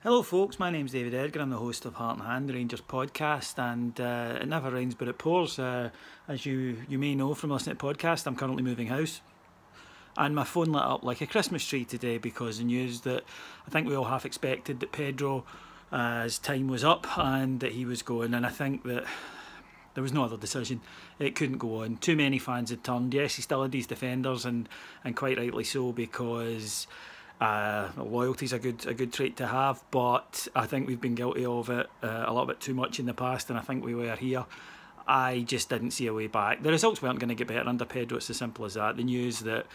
Hello folks, my name's David Edgar. I'm the host of Heart and Hand, the Rangers podcast, and it never rains but it pours. As you may know from listening to the podcast, I'm currently moving house, and my phone lit up like a Christmas tree today because the news that I think we all half expected that Pedro, his time was up and that he was going, and I think that there was no other decision. It couldn't go on. Too many fans had turned. Yes, he still had these defenders, and quite rightly so, because loyalty's a good trait to have, but I think we've been guilty of it a little bit too much in the past, and I think we were here. I just didn't see a way back. The results weren't going to get better under Pedro, it's as simple as that. The news that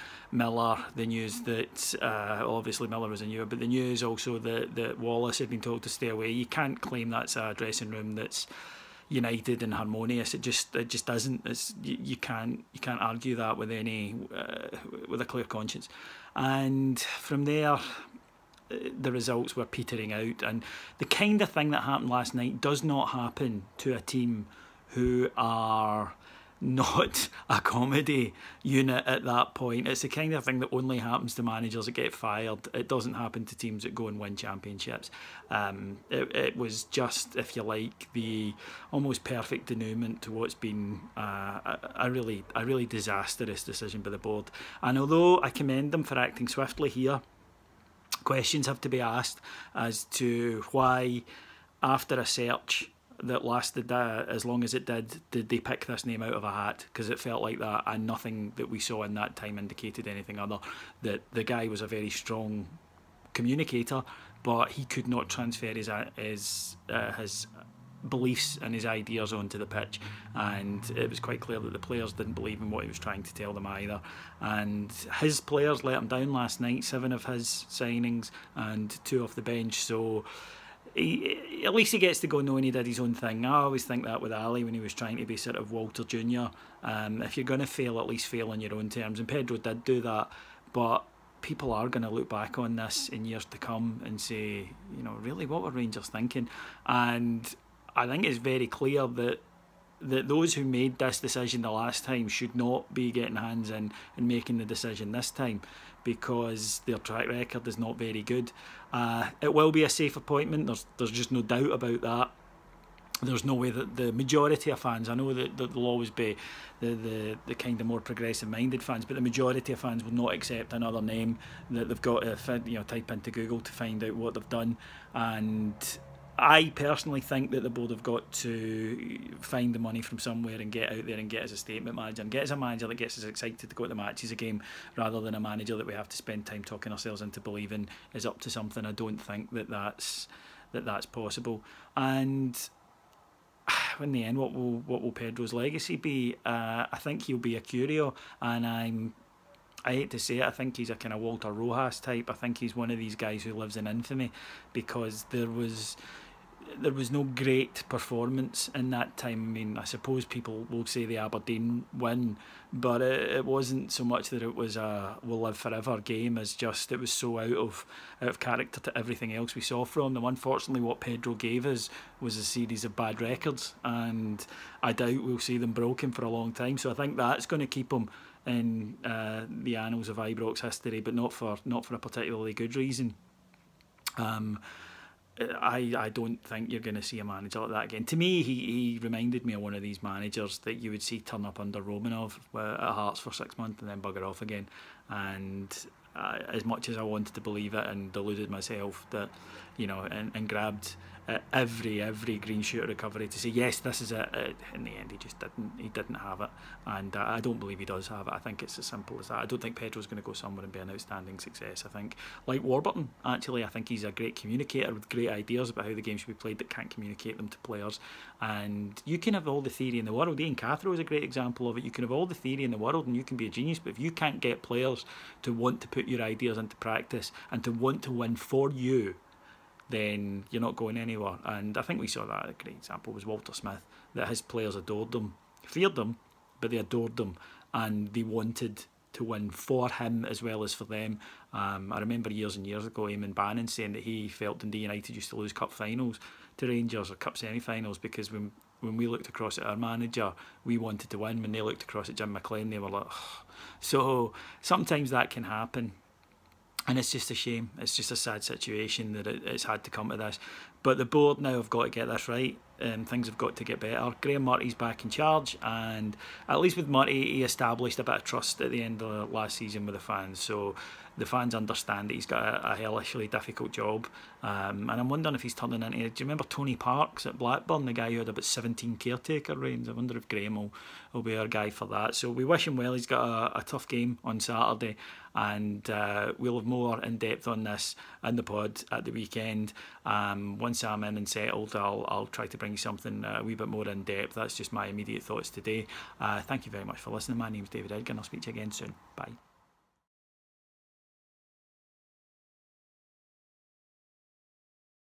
obviously Miller was a newer, but the news also that Wallace had been told to stay away. You can't claim that's a dressing room that's united and harmonious. It just isn't. You can't argue that with with a clear conscience. And from there, the results were petering out, and the kind of thing that happened last night does not happen to a team who are not a comedy unit at that point. It's the kind of thing that only happens to managers that get fired. It doesn't happen to teams that go and win championships. It was just, if you like, the almost perfect denouement to what's been a really disastrous decision by the board. And although I commend them for acting swiftly here, questions have to be asked as to why, after a search that lasted as long as it did they pick this name out of a hat? Because it felt like that, and nothing that we saw in that time indicated anything other. That the guy was a very strong communicator, but he could not transfer his beliefs and his ideas onto the pitch, and it was quite clear that the players didn't believe in what he was trying to tell them either. And his players let him down last night. 7 of his signings and 2 off the bench, so at least he gets to go knowing he did his own thing. I always think that with Ali when he was trying to be sort of Walter Jr. If you're going to fail, at least fail on your own terms, and Pedro did do that. But people are going to look back on this in years to come and say, really, what were Rangers thinking? And I think it's very clear that those who made this decision the last time should not be getting hands in and making the decision this time, because their track record is not very good. It will be a safe appointment. There's just no doubt about that. There's no way that the majority of fans, I know that there'll always be the kind of more progressive minded fans, but the majority of fans will not accept another name that they've got to type into Google to find out what they've done. And I personally think that the board have got to find the money from somewhere and get out there and get as a statement manager, and get as a manager that gets us excited to go to the matches again, rather than a manager that we have to spend time talking ourselves into believing is up to something. I don't think that's possible. And in the end, what will Pedro's legacy be? I think he'll be a curio, and I hate to say it, I think he's a kind of Walter Rojas type. I think he's one of these guys who lives in infamy, because there was no great performance in that time. I mean, I suppose people will say the Aberdeen win, but it wasn't so much that it was a will live forever game as just it was so out of character to everything else we saw from them. Unfortunately, what Pedro gave us was a series of bad records, and I doubt we'll see them broken for a long time. So I think that's going to keep him in the annals of Ibrox history, but not for a particularly good reason. I don't think you're going to see a manager like that again. To me, he reminded me of one of these managers that you would see turn up under Romanov at Hearts for 6 months and then bugger off again. And as much as I wanted to believe it and deluded myself that, and grabbed every green shoot recovery to say yes, this is it, in the end he didn't have it, and I don't believe he does have it. I think it's as simple as that. I don't think Pedro's going to go somewhere and be an outstanding success. I think, like Warburton, actually, I think he's a great communicator with great ideas about how the game should be played that can't communicate them to players. And you can have all the theory in the world. Ian Cathro is a great example of it. You can have all the theory in the world and you can be a genius, but if you can't get players to want to put your ideas into practice and to want to win for you, then you're not going anywhere. And I think we saw that. A great example was Walter Smith, that his players adored him, feared them, but they adored him, and they wanted to win for him as well as for them. I remember years and years ago Eamon Bannon saying that he felt Dundee United used to lose cup finals to Rangers or cup semi-finals because when we looked across at our manager, we wanted to win. When they looked across at Jim McLean, they were like, ugh. So sometimes that can happen. And it's just a shame. It's just a sad situation that it's had to come to this. But the board now have got to get this right. Things have got to get better. Graham Murty's back in charge, and at least with Murty, he established a bit of trust at the end of the last season with the fans. So the fans understand that he's got a hellishly difficult job. And I'm wondering if he's turning into... Do you remember Tony Parks at Blackburn, the guy who had about 17 caretaker reigns? I wonder if Graham will be our guy for that. So we wish him well. He's got a tough game on Saturday, and we'll have more in depth on this in the pod at the weekend. Once I'm in and settled, I'll try to bring something a wee bit more in depth. That's just my immediate thoughts today. Thank you very much for listening. My name's David Edgar. I'll speak to you again soon. Bye.